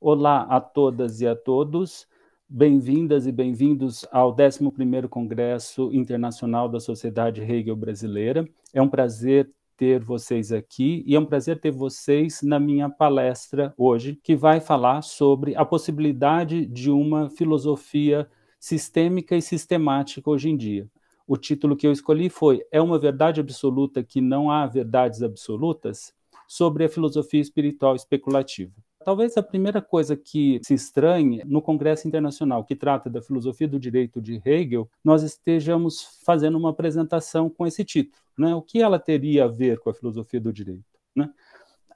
Olá a todas e a todos, bem-vindas e bem-vindos ao 11º Congresso Internacional da Sociedade Hegel Brasileira. É um prazer ter vocês aqui e é um prazer ter vocês na minha palestra hoje, que vai falar sobre a possibilidade de uma filosofia sistêmica e sistemática hoje em dia. O título que eu escolhi foi É uma verdade absoluta que não há verdades absolutas? Sobre a filosofia espiritual especulativa. Talvez a primeira coisa que se estranhe no Congresso Internacional que trata da filosofia do direito de Hegel, nós estejamos fazendo uma apresentação com esse título, né? O que ela teria a ver com a filosofia do direito, né?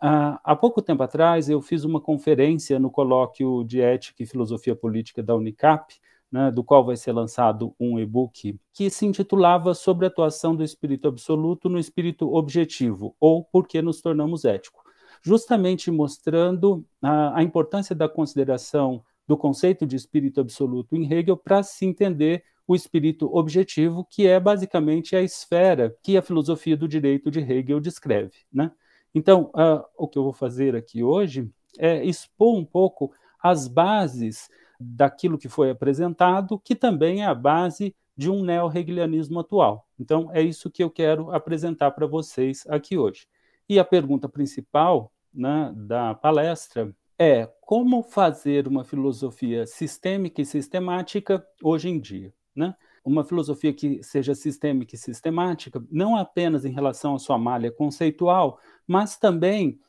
Há pouco tempo atrás, eu fiz uma conferência no colóquio de Ética e Filosofia Política da Unicap, né, do qual vai ser lançado um e-book, que se intitulava Sobre a atuação do espírito absoluto no espírito objetivo, ou Por que nos tornamos éticos, justamente mostrando a importância da consideração do conceito de espírito absoluto em Hegel para se entender o espírito objetivo, que é basicamente a esfera que a filosofia do direito de Hegel descreve, né? Então, o que eu vou fazer aqui hoje é expor um pouco as bases daquilo que foi apresentado, que também é a base de um neo-hegelianismo atual. Então, é isso que eu quero apresentar para vocês aqui hoje. E a pergunta principal, né, da palestra é como fazer uma filosofia sistêmica e sistemática hoje em dia, né? Uma filosofia que seja sistêmica e sistemática, não apenas em relação à sua malha conceitual, mas também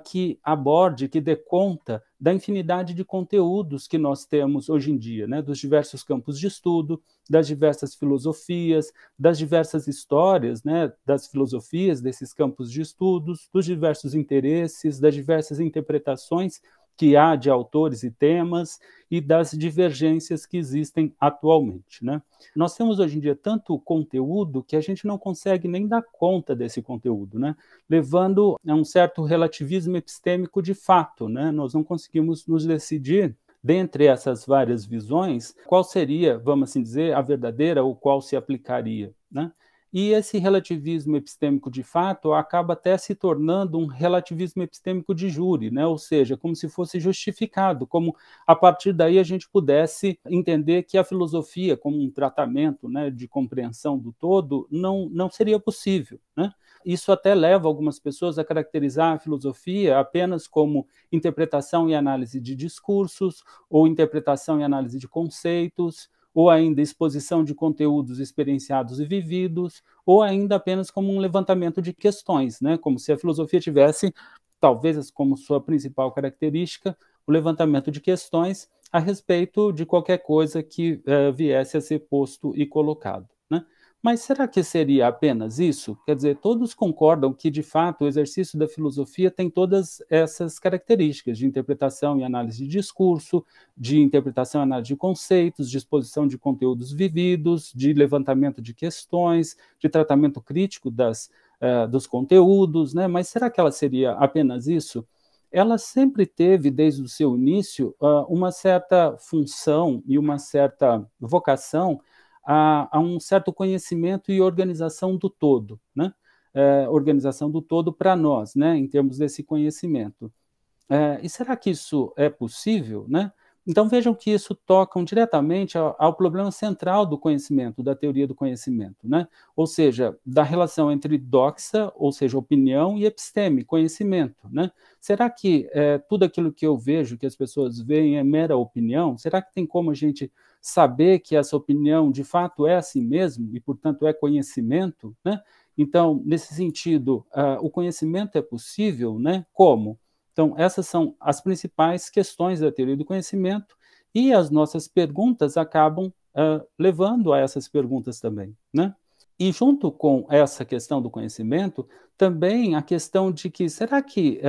que aborde, que dê conta da infinidade de conteúdos que nós temos hoje em dia, né? Dos diversos campos de estudo, das diversas filosofias, das diversas histórias, né? Das filosofias desses campos de estudos, dos diversos interesses, das diversas interpretações que há de autores e temas e das divergências que existem atualmente, né? Nós temos hoje em dia tanto conteúdo que a gente não consegue nem dar conta desse conteúdo, né? Levando a um certo relativismo epistêmico de fato, né? Nós não conseguimos nos decidir, dentre essas várias visões, qual seria, vamos assim dizer, a verdadeira ou qual se aplicaria, né? E esse relativismo epistêmico de fato acaba até se tornando um relativismo epistêmico de jure, né? Ou seja, como se fosse justificado, como a partir daí a gente pudesse entender que a filosofia, como um tratamento, né, de compreensão do todo, não seria possível, né? Isso até leva algumas pessoas a caracterizar a filosofia apenas como interpretação e análise de discursos, ou interpretação e análise de conceitos, ou ainda exposição de conteúdos experienciados e vividos, ou ainda apenas como um levantamento de questões, né? Como se a filosofia tivesse, talvez como sua principal característica, o levantamento de questões a respeito de qualquer coisa que viesse a ser posto e colocado, né? Mas será que seria apenas isso? Quer dizer, todos concordam que, de fato, o exercício da filosofia tem todas essas características de interpretação e análise de discurso, de interpretação e análise de conceitos, de exposição de conteúdos vividos, de levantamento de questões, de tratamento crítico dos conteúdos, né? Mas será que ela seria apenas isso? Ela sempre teve, desde o seu início, uma certa função e uma certa vocação a um certo conhecimento e organização do todo, né? Organização do todo para nós, né? Em termos desse conhecimento. E será que isso é possível, né? Então vejam que isso toca diretamente ao problema central do conhecimento, da teoria do conhecimento, né? Ou seja, da relação entre doxa, ou seja, opinião, e episteme, conhecimento, né? Será que tudo aquilo que eu vejo, que as pessoas veem, é mera opinião? Será que tem como a gente saber que essa opinião de fato é assim mesmo e, portanto, é conhecimento, né? Então, nesse sentido, o conhecimento é possível, né? Como? Então, essas são as principais questões da teoria do conhecimento e as nossas perguntas acabam levando a essas perguntas também, né? E junto com essa questão do conhecimento, também a questão de que será que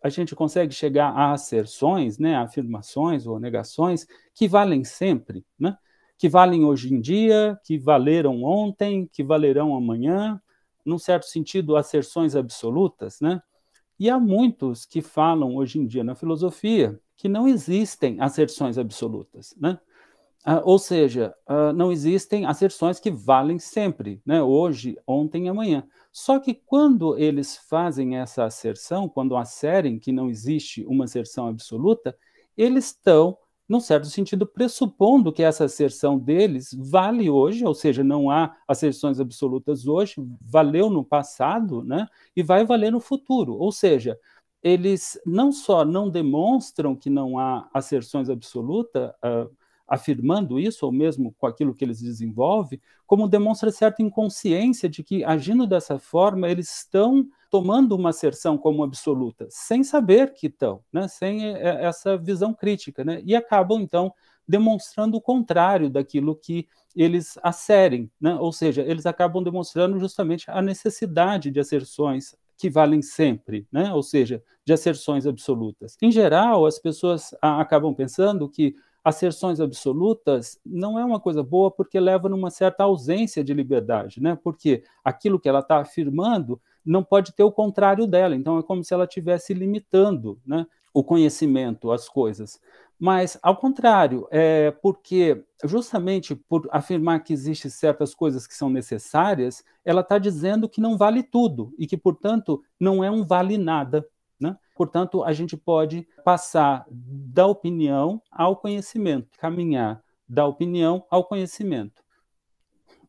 a gente consegue chegar a asserções, né, afirmações ou negações que valem sempre, né? Que valem hoje em dia, que valeram ontem, que valerão amanhã, num certo sentido, asserções absolutas, né? E há muitos que falam hoje em dia na filosofia que não existem asserções absolutas, né? Ou seja, não existem asserções que valem sempre, né? Hoje, ontem e amanhã. Só que quando eles fazem essa asserção, quando asserem que não existe uma asserção absoluta, eles estão, num certo sentido, pressupondo que essa asserção deles vale hoje, ou seja, não há asserções absolutas hoje, valeu no passado, né, e vai valer no futuro. Ou seja, eles não só não demonstram que não há asserções absolutas, afirmando isso, ou mesmo com aquilo que eles desenvolvem, como demonstra certa inconsciência de que, agindo dessa forma, eles estão tomando uma asserção como absoluta, sem saber que estão, né? Sem essa visão crítica, né? E acabam, então, demonstrando o contrário daquilo que eles asserem, né? Ou seja, eles acabam demonstrando justamente a necessidade de asserções que valem sempre, né? Ou seja, de asserções absolutas. Em geral, as pessoas acabam pensando que asserções absolutas não é uma coisa boa porque leva numa certa ausência de liberdade, né? Porque aquilo que ela está afirmando não pode ter o contrário dela, então é como se ela estivesse limitando, né, o conhecimento, as coisas. Mas, ao contrário, porque justamente por afirmar que existem certas coisas que são necessárias, ela está dizendo que não vale tudo e que, portanto, não é um vale nada, né? Portanto, a gente pode passar da opinião ao conhecimento, caminhar da opinião ao conhecimento.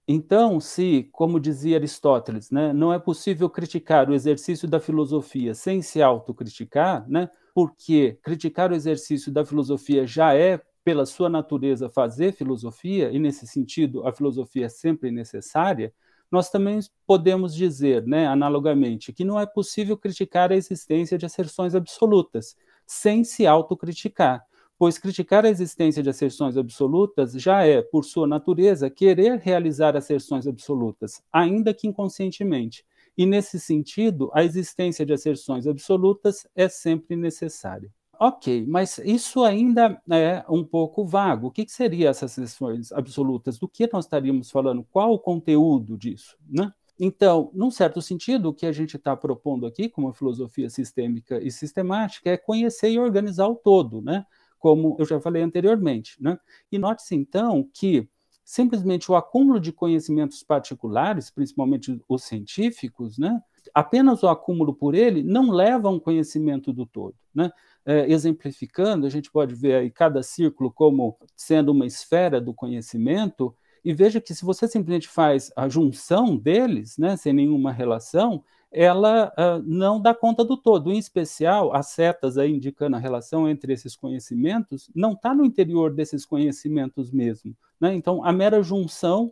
Então, se, como dizia Aristóteles, né, não é possível criticar o exercício da filosofia sem se autocriticar, né, porque criticar o exercício da filosofia já é, pela sua natureza, fazer filosofia, e nesse sentido a filosofia é sempre necessária, nós também podemos dizer, né, analogamente, que não é possível criticar a existência de asserções absolutas sem se autocriticar, pois criticar a existência de asserções absolutas já é, por sua natureza, querer realizar asserções absolutas, ainda que inconscientemente. E, nesse sentido, a existência de asserções absolutas é sempre necessária. Ok, mas isso ainda é um pouco vago. O que seriam essas asserções absolutas? Do que nós estaríamos falando? Qual o conteúdo disso, né? Então, num certo sentido, o que a gente está propondo aqui, como filosofia sistêmica e sistemática, é conhecer e organizar o todo, né? Como eu já falei anteriormente, né? E note-se, então, que simplesmente o acúmulo de conhecimentos particulares, principalmente os científicos, né? Apenas o acúmulo por ele não leva a um conhecimento do todo, né? Exemplificando, a gente pode ver aí cada círculo como sendo uma esfera do conhecimento, e veja que se você simplesmente faz a junção deles, né, sem nenhuma relação, ela não dá conta do todo. Em especial, as setas aí indicando a relação entre esses conhecimentos não está no interior desses conhecimentos mesmo, né? Então, a mera junção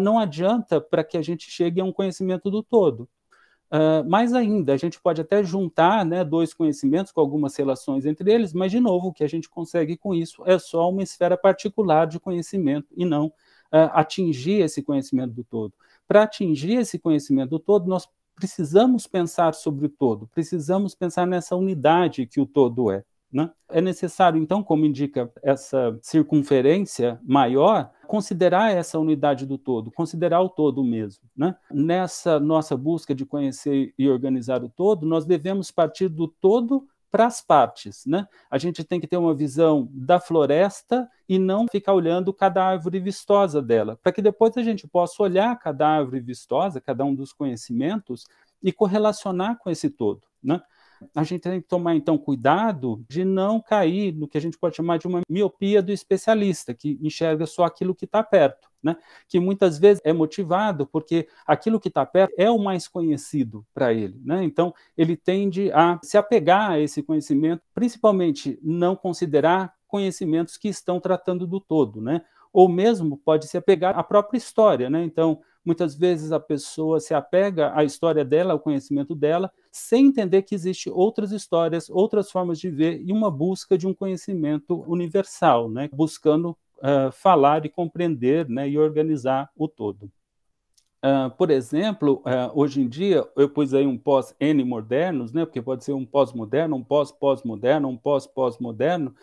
não adianta para que a gente chegue a um conhecimento do todo. Mais ainda, a gente pode até juntar, né, dois conhecimentos com algumas relações entre eles, mas, de novo, o que a gente consegue com isso é só uma esfera particular de conhecimento e não atingir esse conhecimento do todo. Para atingir esse conhecimento do todo, nós precisamos pensar sobre o todo, precisamos pensar nessa unidade que o todo é, né? É necessário, então, como indica essa circunferência maior, considerar essa unidade do todo, considerar o todo mesmo, né? Nessa nossa busca de conhecer e organizar o todo, nós devemos partir do todo para as partes, né? A gente tem que ter uma visão da floresta e não ficar olhando cada árvore vistosa dela, para que depois a gente possa olhar cada árvore vistosa, cada um dos conhecimentos, e correlacionar com esse todo, né? A gente tem que tomar, então, cuidado de não cair no que a gente pode chamar de uma miopia do especialista, que enxerga só aquilo que está perto, né? Que muitas vezes é motivado porque aquilo que está perto é o mais conhecido para ele, né? Então, ele tende a se apegar a esse conhecimento, principalmente não considerar conhecimentos que estão tratando do todo, né? Ou mesmo pode se apegar à própria história, né? Então, muitas vezes a pessoa se apega à história dela, ao conhecimento dela, sem entender que existem outras histórias, outras formas de ver e uma busca de um conhecimento universal, né? Buscando falar e compreender, né? E organizar o todo. Por exemplo, hoje em dia, eu pus aí um pós-N modernos, né? Porque pode ser um pós-moderno, um pós-pós-moderno, um pós-pós-moderno.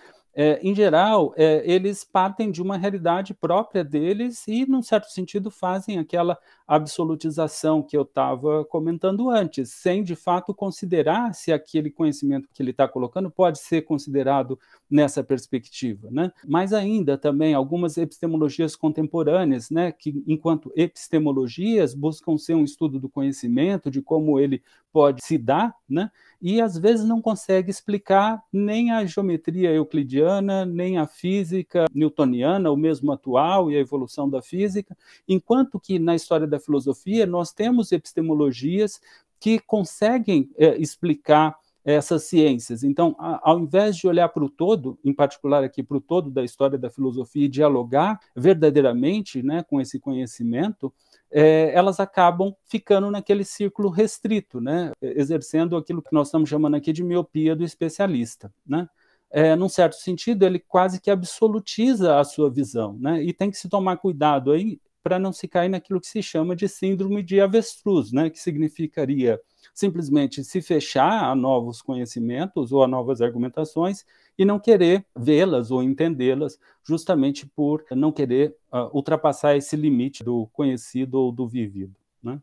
Em geral, eles partem de uma realidade própria deles e, num certo sentido, fazem aquela absolutização que eu estava comentando antes, sem de fato considerar se aquele conhecimento que ele está colocando pode ser considerado nessa perspectiva, né? Mais ainda, também, algumas epistemologias contemporâneas, né, que, enquanto epistemologias, buscam ser um estudo do conhecimento, de como ele pode se dar, né? e às vezes não consegue explicar nem a geometria euclidiana, nem a física newtoniana, ou mesmo atual, e a evolução da física, enquanto que na história da filosofia nós temos epistemologias que conseguem explicar essas ciências. Então, ao invés de olhar para o todo, em particular aqui para o todo da história da filosofia e dialogar verdadeiramente, né, com esse conhecimento, elas acabam ficando naquele círculo restrito, né, exercendo aquilo que nós estamos chamando aqui de miopia do especialista, né? Num certo sentido, ele quase que absolutiza a sua visão, né? E tem que se tomar cuidado aí para não se cair naquilo que se chama de síndrome de avestruz, né? Que significaria simplesmente se fechar a novos conhecimentos ou a novas argumentações e não querer vê-las ou entendê-las, justamente por não querer ultrapassar esse limite do conhecido ou do vivido, né?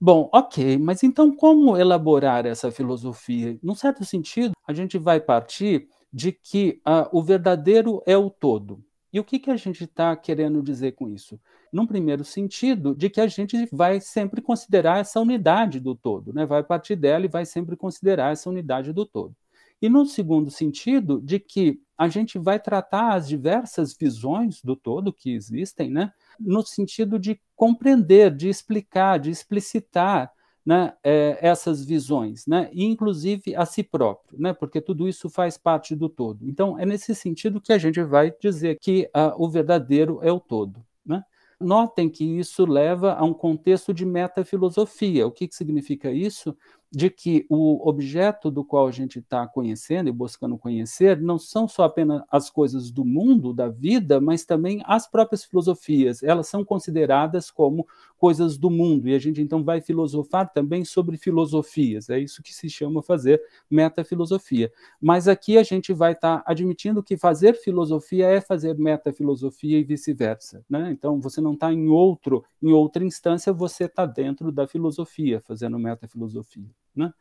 Bom, ok, mas então como elaborar essa filosofia? Num certo sentido, a gente vai partir de que o verdadeiro é o todo. E o que, que a gente está querendo dizer com isso? Num primeiro sentido, de que a gente vai sempre considerar essa unidade do todo, né? Vai partir dela e vai sempre considerar essa unidade do todo. E no segundo sentido, de que a gente vai tratar as diversas visões do todo que existem, né? No sentido de compreender, de explicar, de explicitar, né, essas visões, né, e inclusive a si próprio, né, porque tudo isso faz parte do todo. Então, é nesse sentido que a gente vai dizer que o verdadeiro é o todo, né? Notem que isso leva a um contexto de metafilosofia. O que significa isso? De que o objeto do qual a gente está conhecendo e buscando conhecer não são só apenas as coisas do mundo, da vida, mas também as próprias filosofias. Elas são consideradas como coisas do mundo, e a gente então vai filosofar também sobre filosofias. É isso que se chama fazer metafilosofia. Mas aqui a gente vai estar admitindo que fazer filosofia é fazer metafilosofia e vice-versa, né? Então você não está em outra instância, você está dentro da filosofia, fazendo metafilosofia, né?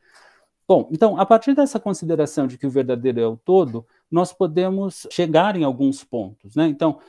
Bom, então, a partir dessa consideração de que o verdadeiro é o todo, nós podemos chegar em alguns pontos, né? Então,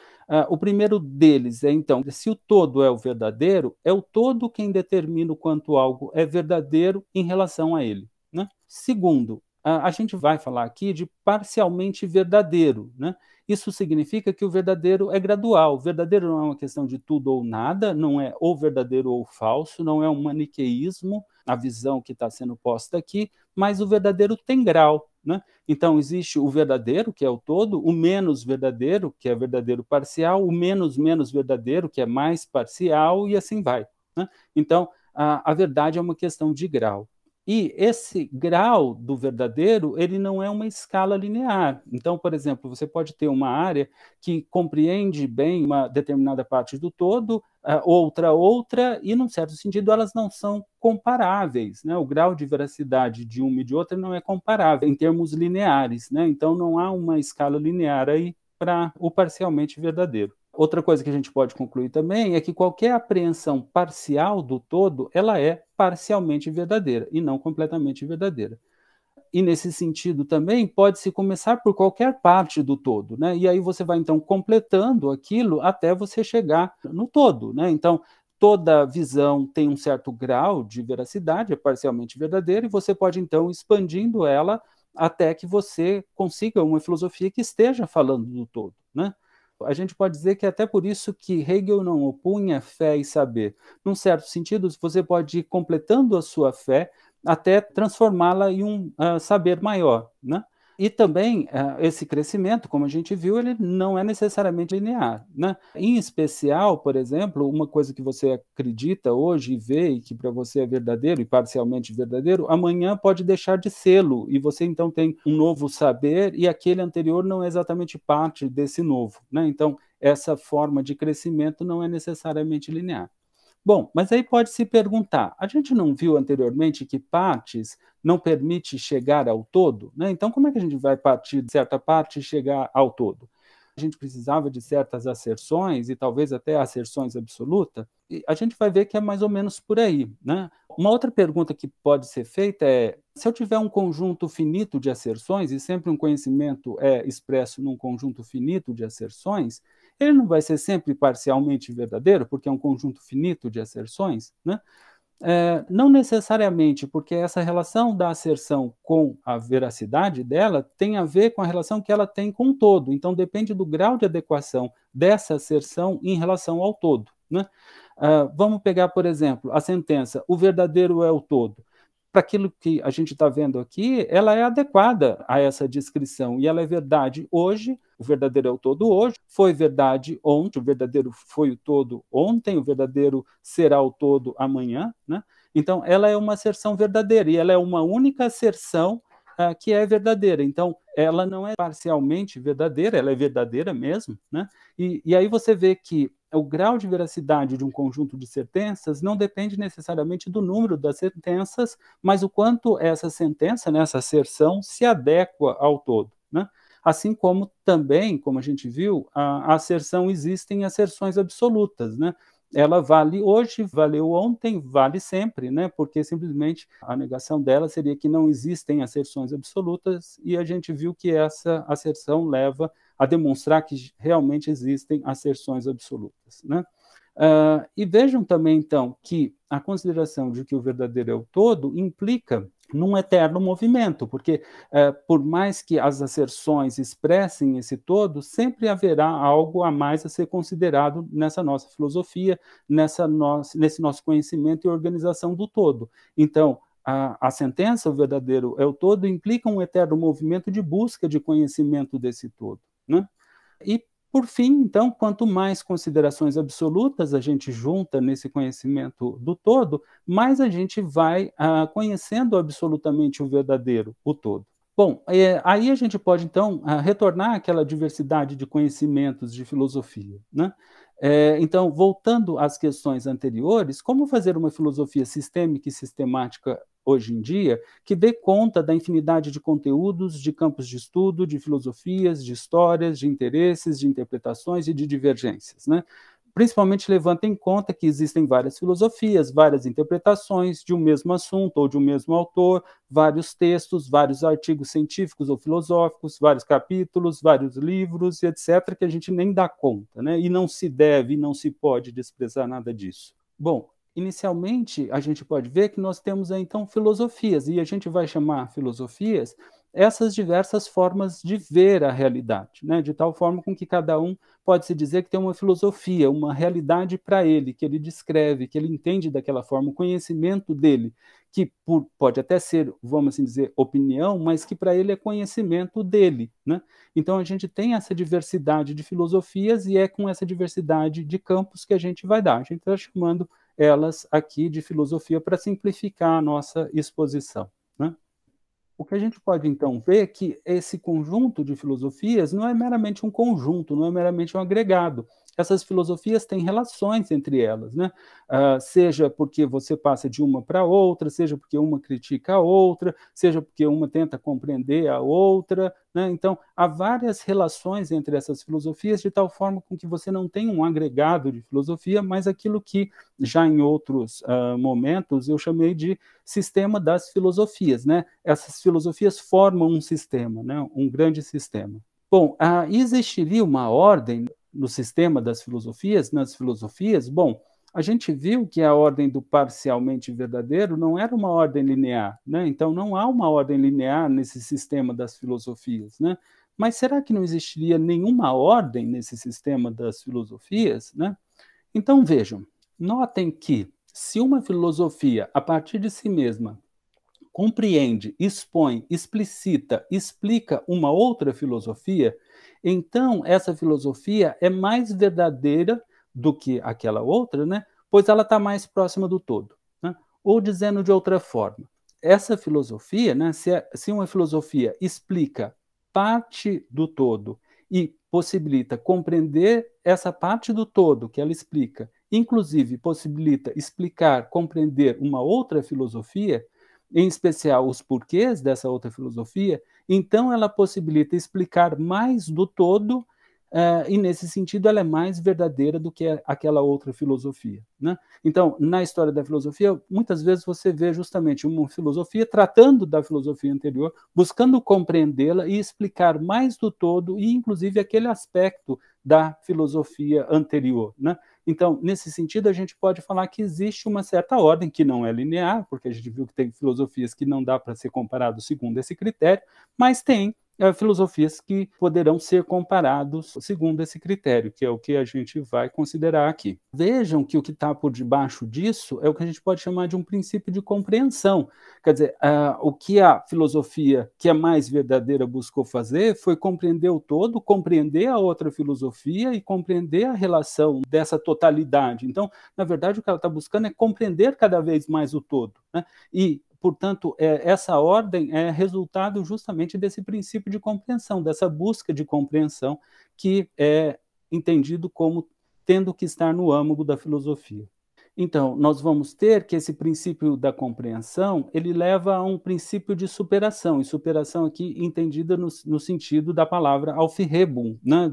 o primeiro deles é, então, se o todo é o todo quem determina o quanto algo é verdadeiro em relação a ele, né? Segundo, a gente vai falar aqui de parcialmente verdadeiro, né? Isso significa que o verdadeiro é gradual. O verdadeiro não é uma questão de tudo ou nada, não é ou verdadeiro ou falso, não é um maniqueísmo, a visão que está sendo posta aqui, mas o verdadeiro tem grau, né? Então, existe o verdadeiro, que é o todo, o menos verdadeiro, que é verdadeiro parcial, o menos verdadeiro, que é mais parcial, e assim vai, né? Então, a verdade é uma questão de grau. E esse grau do verdadeiro, ele não é uma escala linear. Então, por exemplo, você pode ter uma área que compreende bem uma determinada parte do todo, outra, e num certo sentido elas não são comparáveis, né? O grau de veracidade de uma e de outra não é comparável em termos lineares, né? Então não há uma escala linear aí para o parcialmente verdadeiro. Outra coisa que a gente pode concluir também é que qualquer apreensão parcial do todo, ela é parcialmente verdadeira e não completamente verdadeira. E nesse sentido também pode-se começar por qualquer parte do todo, né? E aí você vai então completando aquilo até você chegar no todo, né? Então, toda visão tem um certo grau de veracidade, é parcialmente verdadeira, e você pode então expandindo ela até que você consiga uma filosofia que esteja falando do todo, né? A gente pode dizer que é até por isso que Hegel não opunha fé e saber. Num certo sentido, você pode ir completando a sua fé até transformá-la em um saber maior, né? E também esse crescimento, como a gente viu, ele não é necessariamente linear, né? Em especial, por exemplo, uma coisa que você acredita hoje e vê e que para você é verdadeiro e parcialmente verdadeiro, amanhã pode deixar de sê-lo e você então tem um novo saber e aquele anterior não é exatamente parte desse novo, né? Então, essa forma de crescimento não é necessariamente linear. Bom, mas aí pode se perguntar, a gente não viu anteriormente que partes não permite chegar ao todo, né? Então como é que a gente vai partir de certa parte e chegar ao todo? A gente precisava de certas asserções e talvez até asserções absolutas, e a gente vai ver que é mais ou menos por aí, né? Uma outra pergunta que pode ser feita é, se eu tiver um conjunto finito de asserções, e sempre um conhecimento é expresso num conjunto finito de asserções, ele não vai ser sempre parcialmente verdadeiro, porque é um conjunto finito de asserções, né? Não necessariamente, porque essa relação da asserção com a veracidade dela tem a ver com a relação que ela tem com o todo, então depende do grau de adequação dessa asserção em relação ao todo, né. Vamos pegar, por exemplo, a sentença: "O verdadeiro é o todo". Para aquilo que a gente está vendo aqui, ela é adequada a essa descrição, e ela é verdade hoje, o verdadeiro é o todo hoje, foi verdade ontem, o verdadeiro foi o todo ontem, o verdadeiro será o todo amanhã, né. Então ela é uma asserção verdadeira, e ela é uma única asserção, que é verdadeira, então ela não é parcialmente verdadeira, ela é verdadeira mesmo, né. E aí você vê que o grau de veracidade de um conjunto de sentenças não depende necessariamente do número das sentenças, mas o quanto essa sentença, né, essa asserção, se adequa ao todo, né. Assim como também, como a gente viu, a asserção existem asserções absolutas, né. Ela vale hoje, valeu ontem, vale sempre, né, porque simplesmente a negação dela seria que não existem asserções absolutas, e a gente viu que essa asserção leva a demonstrar que realmente existem asserções absolutas, né. E vejam também, então, que a consideração de que o verdadeiro é o todo implica num eterno movimento, porque, por mais que as asserções expressem esse todo, sempre haverá algo a mais a ser considerado nessa nossa filosofia, nesse nosso conhecimento e organização do todo. Então, a sentença, o verdadeiro é o todo, implica um eterno movimento de busca de conhecimento desse todo, né? E, por fim, então, quanto mais considerações absolutas a gente junta nesse conhecimento do todo, mais a gente vai conhecendo absolutamente o verdadeiro, o todo. Bom, aí a gente pode, então, retornar àquela diversidade de conhecimentos de filosofia, né? Então, voltando às questões anteriores, como fazer uma filosofia sistêmica e sistemática hoje em dia, que dê conta da infinidade de conteúdos, de campos de estudo, de filosofias, de histórias, de interesses, de interpretações e de divergências, né? Principalmente levando em conta que existem várias filosofias, várias interpretações de um mesmo assunto ou de um mesmo autor, vários textos, vários artigos científicos ou filosóficos, vários capítulos, vários livros, etc., que a gente nem dá conta, né? E não se deve, não se pode desprezar nada disso. Bom, inicialmente, a gente pode ver que nós temos aí, então, filosofias, e a gente vai chamar filosofias essas diversas formas de ver a realidade, né? De tal forma com que cada um pode-se dizer que tem uma filosofia, uma realidade para ele, que ele descreve, que ele entende daquela forma, o conhecimento dele, que pode até ser, vamos assim dizer, opinião, mas que para ele é conhecimento dele, né? Então a gente tem essa diversidade de filosofias e é com essa diversidade de campos que a gente vai dar. A gente está chamando elas aqui de filosofia para simplificar a nossa exposição, né? O que a gente pode então ver é que esse conjunto de filosofias não é meramente um conjunto, não é meramente um agregado. Essas filosofias têm relações entre elas, né? Seja porque você passa de uma para outra, seja porque uma critica a outra, seja porque uma tenta compreender a outra, né? Então, há várias relações entre essas filosofias, de tal forma com que você não tem um agregado de filosofia, mas aquilo que já em outros momentos eu chamei de sistema das filosofias, né? Essas filosofias formam um sistema, né? Um grande sistema. Bom, existiria uma ordem no sistema das filosofias, nas filosofias? Bom, a gente viu que a ordem do parcialmente verdadeiro não era uma ordem linear, né? Então não há uma ordem linear nesse sistema das filosofias, né? Mas será que não existiria nenhuma ordem nesse sistema das filosofias, né? Então vejam, notem que se uma filosofia, a partir de si mesma, compreende, expõe, explicita, explica uma outra filosofia, então essa filosofia é mais verdadeira do que aquela outra, né? Pois ela está mais próxima do todo, né? Ou dizendo de outra forma, essa filosofia, né, se uma filosofia explica parte do todo e possibilita compreender essa parte do todo que ela explica, inclusive possibilita explicar, compreender uma outra filosofia, em especial os porquês dessa outra filosofia, então ela possibilita explicar mais do todo, e nesse sentido ela é mais verdadeira do que aquela outra filosofia, né? Então, na história da filosofia, muitas vezes você vê justamente uma filosofia tratando da filosofia anterior, buscando compreendê-la e explicar mais do todo, e inclusive aquele aspecto da filosofia anterior, né? Então, nesse sentido, a gente pode falar que existe uma certa ordem que não é linear, porque a gente viu que tem filosofias que não dá para ser comparado segundo esse critério, mas tem filosofias que poderão ser comparados segundo esse critério, que é o que a gente vai considerar aqui. Vejam que o que está por debaixo disso é o que a gente pode chamar de um princípio de compreensão. Quer dizer, o que a filosofia que é mais verdadeira buscou fazer foi compreender o todo, compreender a outra filosofia e compreender a relação dessa totalidade. Então, na verdade, o que ela está buscando é compreender cada vez mais o todo, né? E portanto, essa ordem é resultado justamente desse princípio de compreensão, dessa busca de compreensão que é entendido como tendo que estar no âmago da filosofia. Então, nós vamos ter que esse princípio da compreensão, ele leva a um princípio de superação, e superação aqui entendida no sentido da palavra Aufhebung, né,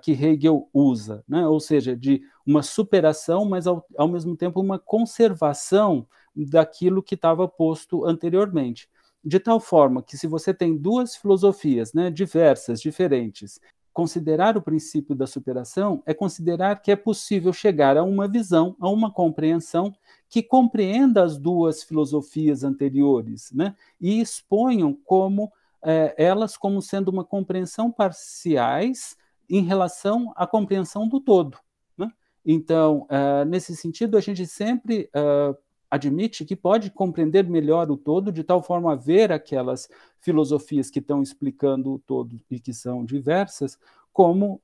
que Hegel usa, né, ou seja, de uma superação, mas ao mesmo tempo uma conservação daquilo que estava posto anteriormente. De tal forma que se você tem duas filosofias, né, diversas, diferentes, considerar o princípio da superação é considerar que é possível chegar a uma visão, a uma compreensão que compreenda as duas filosofias anteriores, né, e exponham elas como sendo uma compreensão parciais em relação à compreensão do todo, né? Então, nesse sentido, a gente sempre admite que pode compreender melhor o todo, de tal forma a ver aquelas filosofias que estão explicando o todo e que são diversas, como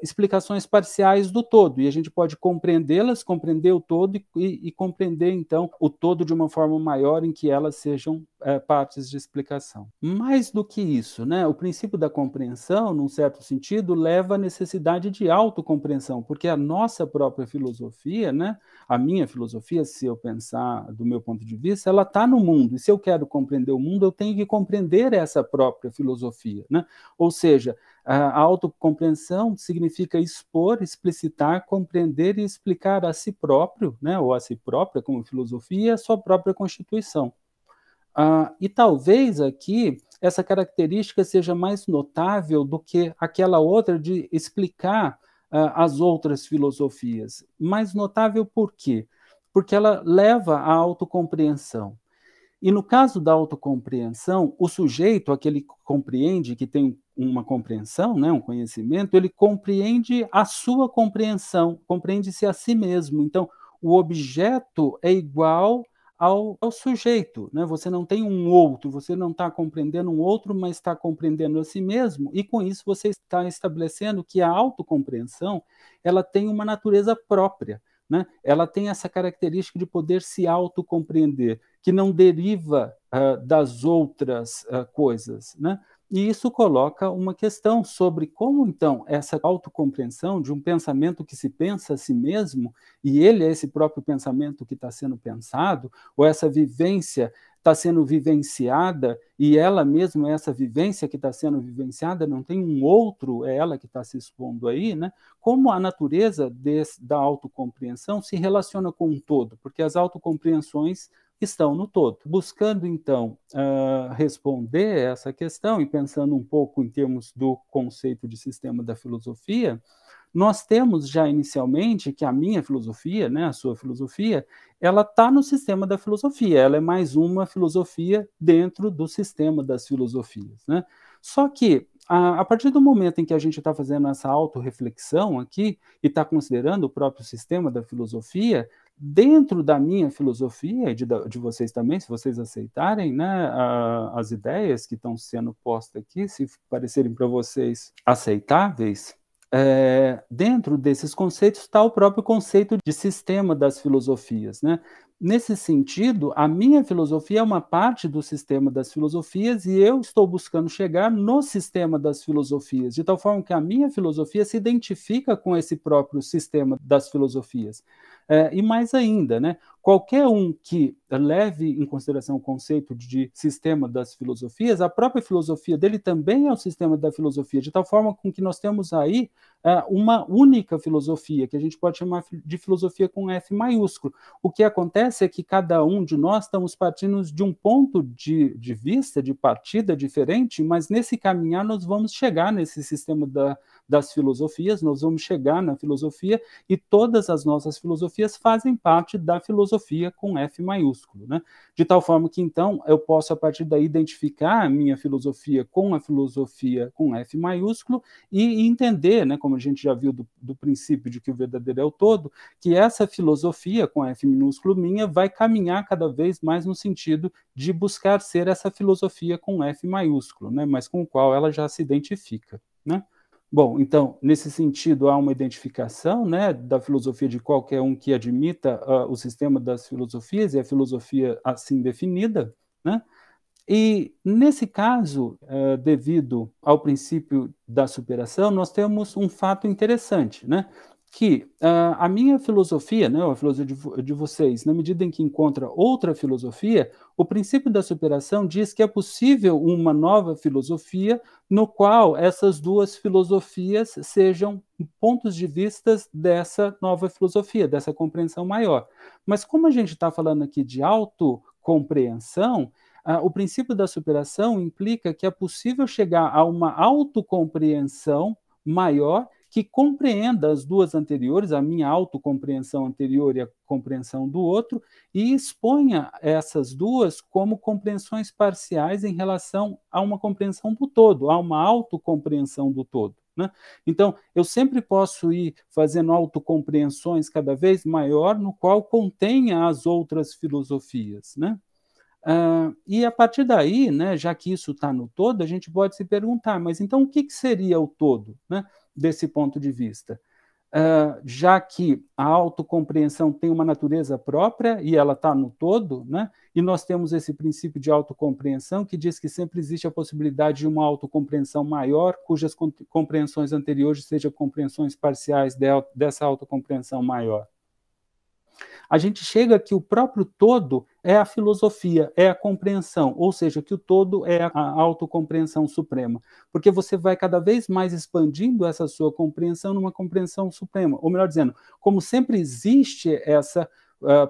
explicações parciais do todo, e a gente pode compreendê-las, compreender o todo e compreender, então, o todo de uma forma maior em que elas sejam partes de explicação. Mais do que isso, né, o princípio da compreensão, num certo sentido, leva à necessidade de autocompreensão, porque a nossa própria filosofia, né, a minha filosofia, se eu pensar do meu ponto de vista, ela está no mundo, e se eu quero compreender o mundo, eu tenho que compreender essa própria filosofia, né? Ou seja, a autocompreensão significa expor, explicitar, compreender e explicar a si próprio, né, ou a si própria como filosofia, a sua própria constituição. E talvez aqui essa característica seja mais notável do que aquela outra de explicar as outras filosofias. Mais notável por quê? Porque ela leva à autocompreensão. E no caso da autocompreensão, o sujeito, aquele que compreende, que tem uma compreensão, né, um conhecimento, ele compreende a sua compreensão, compreende-se a si mesmo. Então, o objeto é igual ao sujeito, né? Você não tem um outro, você não está compreendendo um outro, mas está compreendendo a si mesmo, e com isso você está estabelecendo que a autocompreensão ela tem uma natureza própria, né? Ela tem essa característica de poder se autocompreender, que não deriva das outras coisas, né? E isso coloca uma questão sobre como, então, essa autocompreensão de um pensamento que se pensa a si mesmo, e ele é esse próprio pensamento que está sendo pensado, ou essa vivência está sendo vivenciada, e ela mesma é essa vivência que está sendo vivenciada, não tem um outro, é ela que está se expondo aí, né? Como a natureza da autocompreensão se relaciona com um todo, porque as autocompreensões estão no todo. Buscando, então, responder essa questão e pensando um pouco em termos do conceito de sistema da filosofia, nós temos já inicialmente que a minha filosofia, né, a sua filosofia, ela está no sistema da filosofia, ela é mais uma filosofia dentro do sistema das filosofias, né? Só que, a partir do momento em que a gente está fazendo essa autorreflexão aqui e está considerando o próprio sistema da filosofia, dentro da minha filosofia, e de vocês também, se vocês aceitarem, né, as ideias que estão sendo postas aqui, se parecerem para vocês aceitáveis, dentro desses conceitos está o próprio conceito de sistema das filosofias, né? Nesse sentido, a minha filosofia é uma parte do sistema das filosofias e eu estou buscando chegar no sistema das filosofias, de tal forma que a minha filosofia se identifica com esse próprio sistema das filosofias. E mais ainda, né, qualquer um que leve em consideração o conceito de sistema das filosofias, a própria filosofia dele também é o sistema da filosofia, de tal forma com que nós temos aí uma única filosofia, que a gente pode chamar de filosofia com F maiúsculo. O que acontece é que cada um de nós estamos partindo de um ponto de vista, de partida diferente, mas nesse caminhar nós vamos chegar nesse sistema das filosofias, nós vamos chegar na filosofia, e todas as nossas filosofias fazem parte da filosofia com F maiúsculo, né? De tal forma que, então, eu posso, a partir daí, identificar a minha filosofia com a filosofia com F maiúsculo e entender, né, como a gente já viu do princípio de que o verdadeiro é o todo, que essa filosofia com F minúsculo minha vai caminhar cada vez mais no sentido de buscar ser essa filosofia com F maiúsculo, né, mas com o qual ela já se identifica, né? Bom, então, nesse sentido, há uma identificação, né, da filosofia de qualquer um que admita o sistema das filosofias e a filosofia assim definida, né? E, nesse caso, devido ao princípio da superação, nós temos um fato interessante, né? Que a minha filosofia, né, a filosofia de vocês, na medida em que encontra outra filosofia, o princípio da superação diz que é possível uma nova filosofia no qual essas duas filosofias sejam pontos de vista dessa nova filosofia, dessa compreensão maior. Mas como a gente está falando aqui de autocompreensão, o princípio da superação implica que é possível chegar a uma autocompreensão maior que compreenda as duas anteriores, a minha autocompreensão anterior e a compreensão do outro, e exponha essas duas como compreensões parciais em relação a uma compreensão do todo, a uma autocompreensão do todo, né? Então, eu sempre posso ir fazendo autocompreensões cada vez maior, no qual contenha as outras filosofias, né? E a partir daí, né, já que isso está no todo, a gente pode se perguntar, mas então o que, que seria o todo, né, desse ponto de vista? Já que a autocompreensão tem uma natureza própria e ela está no todo, né, e nós temos esse princípio de autocompreensão que diz que sempre existe a possibilidade de uma autocompreensão maior, cujas compreensões anteriores sejam compreensões parciais dessa autocompreensão maior. A gente chega que o próprio todo é a filosofia, é a compreensão, ou seja, que o todo é a autocompreensão suprema, porque você vai cada vez mais expandindo essa sua compreensão numa compreensão suprema, ou melhor dizendo, como sempre existe essa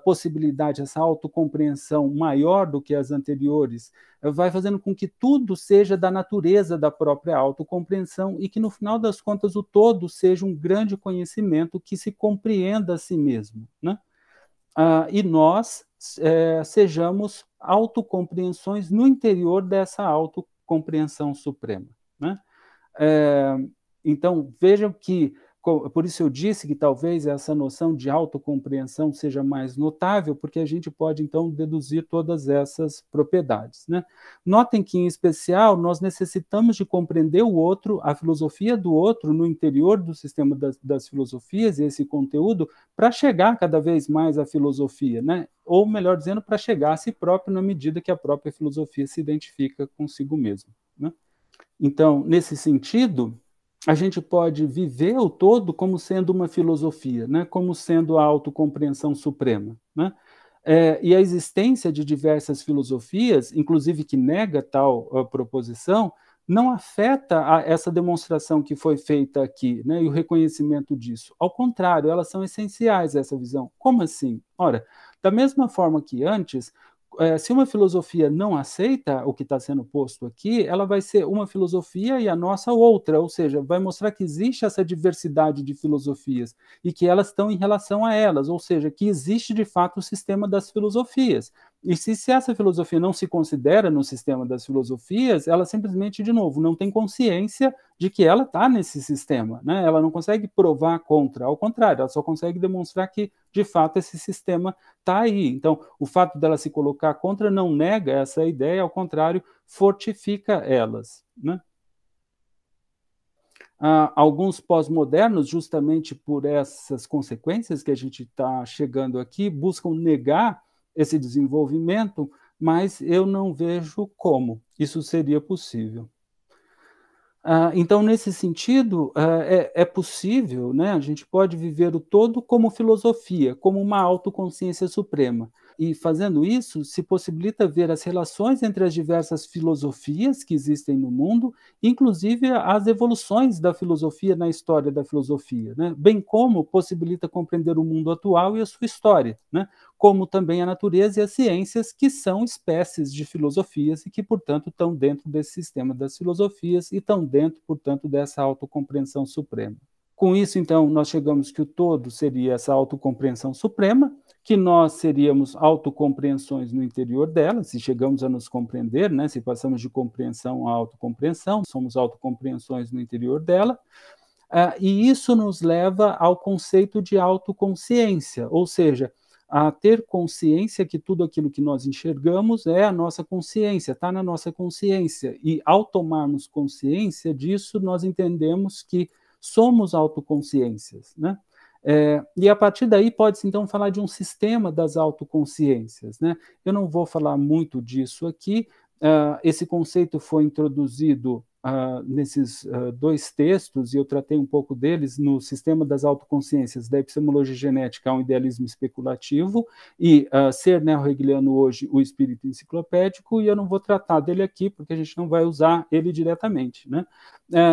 possibilidade, essa autocompreensão maior do que as anteriores, vai fazendo com que tudo seja da natureza da própria autocompreensão e que, no final das contas, o todo seja um grande conhecimento que se compreenda a si mesmo, né? E nós sejamos autocompreensões no interior dessa autocompreensão suprema, né? Então, vejam que, por isso eu disse que talvez essa noção de autocompreensão seja mais notável, porque a gente pode, então, deduzir todas essas propriedades, né? Notem que, em especial, nós necessitamos de compreender o outro, a filosofia do outro, no interior do sistema das filosofias, e esse conteúdo, para chegar cada vez mais à filosofia, né? Ou, melhor dizendo, para chegar a si próprio, na medida que a própria filosofia se identifica consigo mesmo, né? Então, nesse sentido, a gente pode viver o todo como sendo uma filosofia, né? Como sendo a autocompreensão suprema, né? E a existência de diversas filosofias, inclusive que nega tal proposição, não afeta essa demonstração que foi feita aqui, né? E o reconhecimento disso. Ao contrário, elas são essenciais a essa visão. Como assim? Ora, da mesma forma que antes, se uma filosofia não aceita o que está sendo posto aqui, ela vai ser uma filosofia e a nossa outra, ou seja, vai mostrar que existe essa diversidade de filosofias e que elas estão em relação a elas, ou seja, que existe de fato o sistema das filosofias. E se essa filosofia não se considera no sistema das filosofias, ela simplesmente, de novo, não tem consciência de que ela está nesse sistema, né? Ela não consegue provar contra, ao contrário, ela só consegue demonstrar que, de fato, esse sistema está aí. Então, o fato dela se colocar contra não nega essa ideia, ao contrário, fortifica elas, né? Alguns pós-modernos, justamente por essas consequências que a gente está chegando aqui, buscam negar esse desenvolvimento, mas eu não vejo como isso seria possível. Então, nesse sentido, é possível, né, a gente pode viver o todo como filosofia, como uma autoconsciência suprema. E fazendo isso, se possibilita ver as relações entre as diversas filosofias que existem no mundo, inclusive as evoluções da filosofia na história da filosofia, né, bem como possibilita compreender o mundo atual e a sua história, né, como também a natureza e as ciências, que são espécies de filosofias e que, portanto, estão dentro desse sistema das filosofias e estão dentro, portanto, dessa autocompreensão suprema. Com isso, então, nós chegamos que o todo seria essa autocompreensão suprema, que nós seríamos autocompreensões no interior dela, se chegamos a nos compreender, né, se passamos de compreensão a autocompreensão, somos autocompreensões no interior dela, e isso nos leva ao conceito de autoconsciência, ou seja, a ter consciência que tudo aquilo que nós enxergamos é a nossa consciência, está na nossa consciência. E ao tomarmos consciência disso, nós entendemos que somos autoconsciências, né? E a partir daí pode-se então falar de um sistema das autoconsciências, né? Eu não vou falar muito disso aqui, esse conceito foi introduzido nesses dois textos, e eu tratei um pouco deles no Sistema das Autoconsciências da Epistemologia Genética ao Idealismo Especulativo, e Ser Neo-Hegeliano Hoje, o Espírito Enciclopédico, e eu não vou tratar dele aqui, porque a gente não vai usar ele diretamente, né?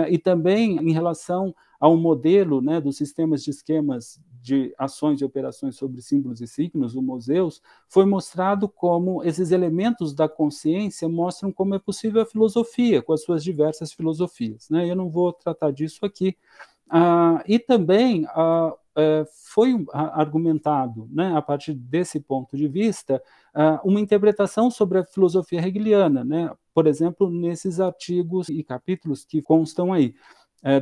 E também em relação ao modelo, né, dos sistemas de esquemas de ações e operações sobre símbolos e signos, o Moseus, foi mostrado como esses elementos da consciência mostram como é possível a filosofia, com as suas diversas filosofias, né? Eu não vou tratar disso aqui. E também foi argumentado, né, a partir desse ponto de vista, uma interpretação sobre a filosofia hegeliana, né? Por exemplo, nesses artigos e capítulos que constam aí.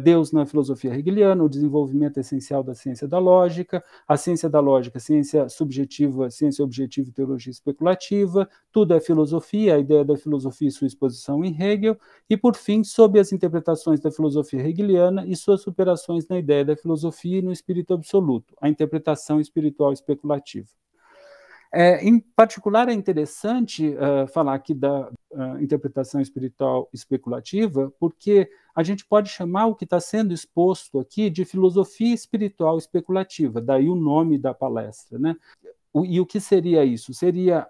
Deus na filosofia hegeliana, o desenvolvimento essencial da ciência da lógica, a ciência da lógica, ciência subjetiva, ciência objetiva e teologia especulativa, tudo é filosofia, a ideia da filosofia e sua exposição em Hegel, e por fim, sob as interpretações da filosofia hegeliana e suas superações na ideia da filosofia e no espírito absoluto, a interpretação espiritual especulativa. Em particular, é interessante falar aqui da interpretação espiritual especulativa, porque a gente pode chamar o que está sendo exposto aqui de filosofia espiritual especulativa, daí o nome da palestra, né? E o que seria isso? Seria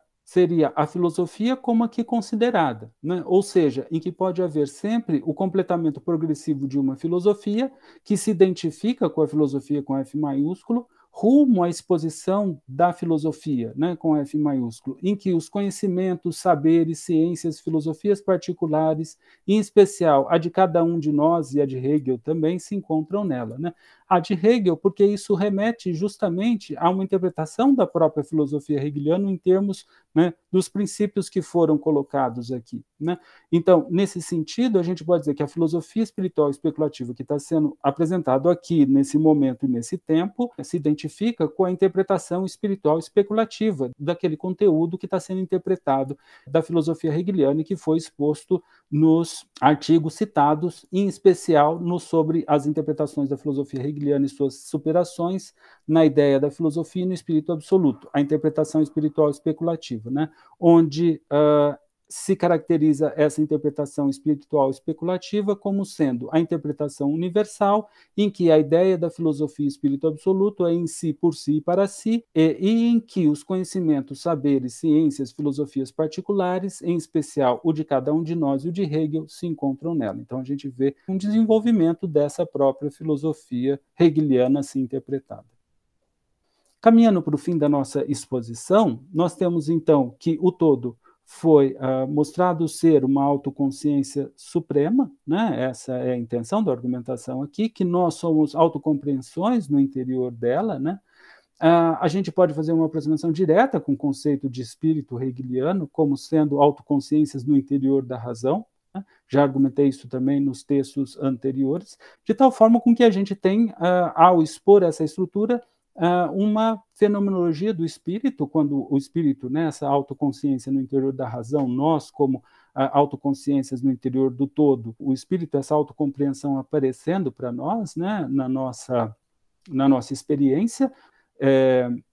a filosofia como aqui considerada, né? Ou seja, em que pode haver sempre o completamento progressivo de uma filosofia que se identifica com a filosofia com F maiúsculo, rumo à exposição da filosofia, né, com F maiúsculo, em que os conhecimentos, saberes, ciências, filosofias particulares, em especial a de cada um de nós e a de Hegel também, se encontram nela, né? A de Hegel, porque isso remete justamente a uma interpretação da própria filosofia hegeliana em termos, né, dos princípios que foram colocados aqui, né? Então, nesse sentido, a gente pode dizer que a filosofia espiritual especulativa que está sendo apresentado aqui, nesse momento e nesse tempo, se identifica com a interpretação espiritual especulativa daquele conteúdo que está sendo interpretado da filosofia hegeliana e que foi exposto nos artigos citados, em especial no sobre as interpretações da filosofia hegeliana e suas superações na ideia da filosofia e no espírito absoluto, a interpretação espiritual especulativa, né? Onde se caracteriza essa interpretação espiritual especulativa como sendo a interpretação universal, em que a ideia da filosofia e espírito absoluto é em si, por si e para si, e em que os conhecimentos, saberes, ciências, filosofias particulares, em especial o de cada um de nós e o de Hegel, se encontram nela. Então a gente vê um desenvolvimento dessa própria filosofia hegeliana assim interpretada. Caminhando para o fim da nossa exposição, nós temos então que o todo foi mostrado ser uma autoconsciência suprema, né? Essa é a intenção da argumentação aqui, que nós somos autocompreensões no interior dela, né? A gente pode fazer uma aproximação direta com o conceito de espírito hegeliano como sendo autoconsciências no interior da razão, né? Já argumentei isso também nos textos anteriores, de tal forma com que a gente tem, ao expor essa estrutura, uma fenomenologia do espírito, quando o espírito, né, essa autoconsciência no interior da razão, nós como autoconsciências no interior do todo, o espírito, essa autocompreensão aparecendo para nós, né, na nossa experiência,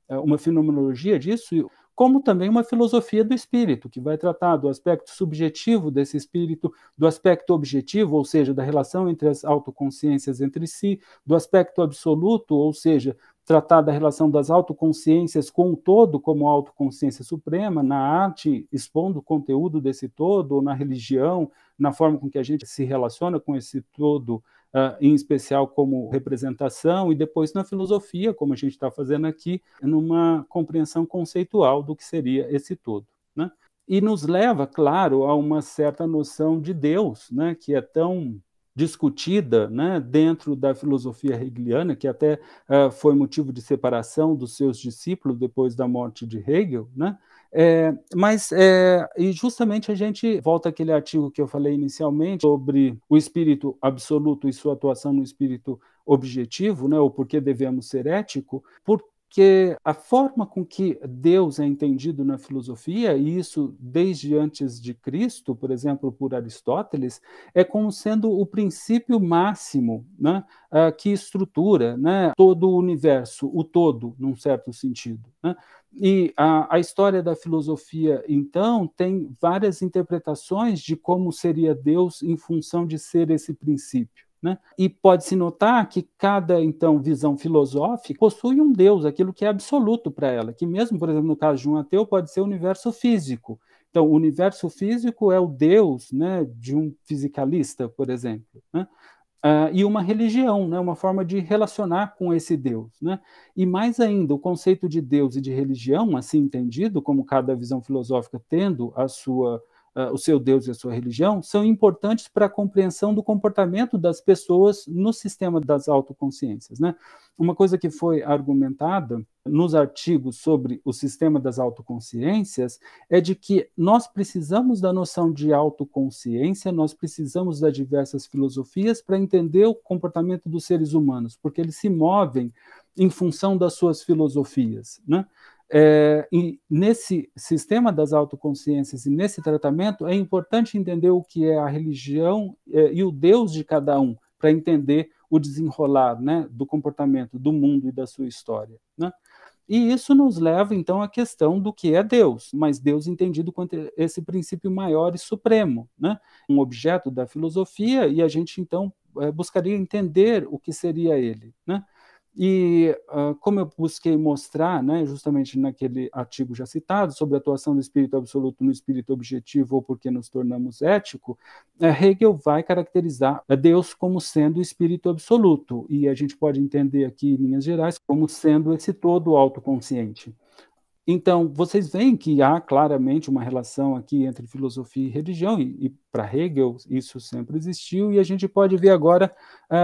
uma fenomenologia disso, como também uma filosofia do espírito, que vai tratar do aspecto subjetivo desse espírito, do aspecto objetivo, ou seja, da relação entre as autoconsciências entre si, do aspecto absoluto, ou seja, tratar da relação das autoconsciências com o todo como autoconsciência suprema, na arte, expondo o conteúdo desse todo, ou na religião, na forma com que a gente se relaciona com esse todo, em especial como representação, e depois na filosofia, como a gente está fazendo aqui, numa compreensão conceitual do que seria esse todo, né? E nos leva, claro, a uma certa noção de Deus, né, que é tão discutida, né, dentro da filosofia hegeliana, que até foi motivo de separação dos seus discípulos depois da morte de Hegel, né? E justamente a gente volta àquele artigo que eu falei inicialmente sobre o espírito absoluto e sua atuação no espírito objetivo, né, o porquê devemos ser ético, porque a forma com que Deus é entendido na filosofia, e isso desde antes de Cristo, por exemplo, por Aristóteles, é como sendo o princípio máximo, né, que estrutura, né, todo o universo, o todo, num certo sentido, né? E a história da filosofia, então, tem várias interpretações de como seria Deus em função de ser esse princípio, né? E pode-se notar que cada, então, visão filosófica possui um Deus, aquilo que é absoluto para ela, que mesmo, por exemplo, no caso de um ateu, pode ser o universo físico. Então, o universo físico é o Deus, né, de um fisicalista, por exemplo, né? E uma religião, né, uma forma de relacionar com esse Deus, né? E mais ainda, o conceito de Deus e de religião, assim entendido, como cada visão filosófica tendo o seu Deus e a sua religião, são importantes para a compreensão do comportamento das pessoas no sistema das autoconsciências, né? Uma coisa que foi argumentada nos artigos sobre o sistema das autoconsciências é de que nós precisamos da noção de autoconsciência, nós precisamos das diversas filosofias para entender o comportamento dos seres humanos, porque eles se movem em função das suas filosofias, né? E nesse sistema das autoconsciências e nesse tratamento é importante entender o que é a religião e o Deus de cada um, para entender o desenrolar, né, do comportamento do mundo e da sua história, né? E isso nos leva, então, à questão do que é Deus, mas Deus entendido quanto esse princípio maior e supremo, né? Um objeto da filosofia, e a gente, então, buscaria entender o que seria ele, né? E como eu busquei mostrar, né, justamente naquele artigo já citado, sobre a atuação do espírito absoluto no espírito objetivo ou porque nos tornamos ético, Hegel vai caracterizar Deus como sendo o espírito absoluto, e a gente pode entender aqui, em linhas gerais, como sendo esse todo autoconsciente. Então, vocês veem que há claramente uma relação aqui entre filosofia e religião, e para Hegel isso sempre existiu, e a gente pode ver agora,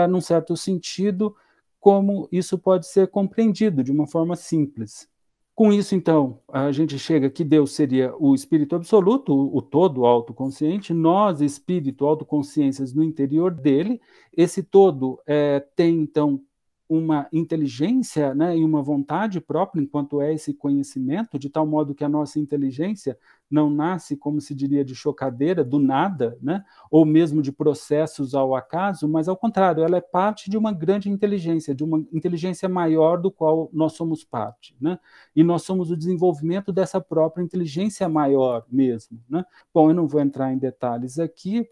num certo sentido, como isso pode ser compreendido de uma forma simples. Com isso, então, a gente chega que Deus seria o espírito absoluto, o todo autoconsciente, nós, espírito, autoconsciências no interior dele. Esse todo tem, então, uma inteligência, né, e uma vontade própria, enquanto é esse conhecimento, de tal modo que a nossa inteligência não nasce, como se diria, de chocadeira, do nada, né, ou mesmo de processos ao acaso, mas ao contrário, ela é parte de uma grande inteligência, de uma inteligência maior do qual nós somos parte, né? E nós somos o desenvolvimento dessa própria inteligência maior mesmo, né? Bom, eu não vou entrar em detalhes aqui,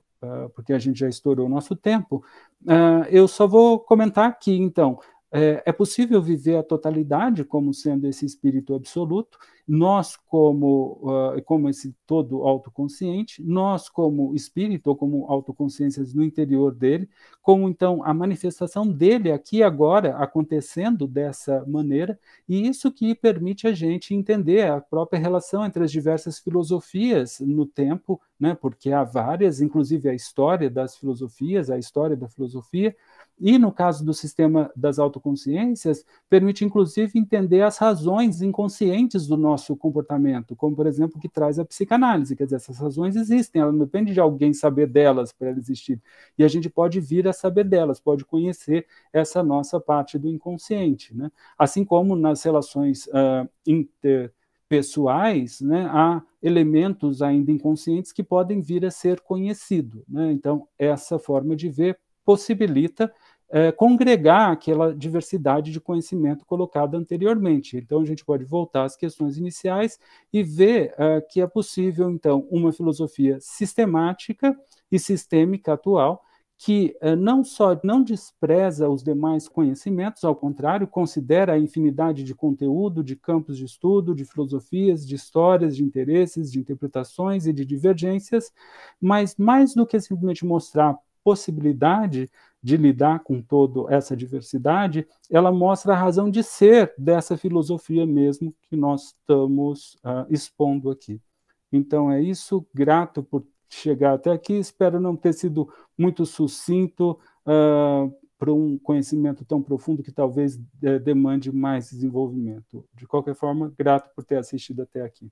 porque a gente já estourou o nosso tempo. Eu só vou comentar aqui, então, é possível viver a totalidade como sendo esse espírito absoluto, nós como esse todo autoconsciente, nós como espírito ou como autoconsciências no interior dele, como então a manifestação dele aqui agora acontecendo dessa maneira, e isso que permite a gente entender a própria relação entre as diversas filosofias no tempo, né, porque há várias, inclusive a história das filosofias, a história da filosofia, e no caso do sistema das autoconsciências, permite inclusive entender as razões inconscientes do nosso comportamento, como por exemplo o que traz a psicanálise, quer dizer, essas razões existem, ela não depende de alguém saber delas para ela existir, e a gente pode vir a saber delas, pode conhecer essa nossa parte do inconsciente, né? Assim como nas relações interpessoais, né, há elementos ainda inconscientes que podem vir a ser conhecidos, né? Então, essa forma de ver possibilita congregar aquela diversidade de conhecimento colocada anteriormente. Então, a gente pode voltar às questões iniciais e ver que é possível, então, uma filosofia sistemática e sistêmica atual, que não só não despreza os demais conhecimentos, ao contrário, considera a infinidade de conteúdo, de campos de estudo, de filosofias, de histórias, de interesses, de interpretações e de divergências, mas mais do que simplesmente mostrar possibilidade de lidar com toda essa diversidade, ela mostra a razão de ser dessa filosofia mesmo que nós estamos expondo aqui. Então é isso, grato por chegar até aqui, espero não ter sido muito sucinto para um conhecimento tão profundo que talvez demande mais desenvolvimento. De qualquer forma, grato por ter assistido até aqui.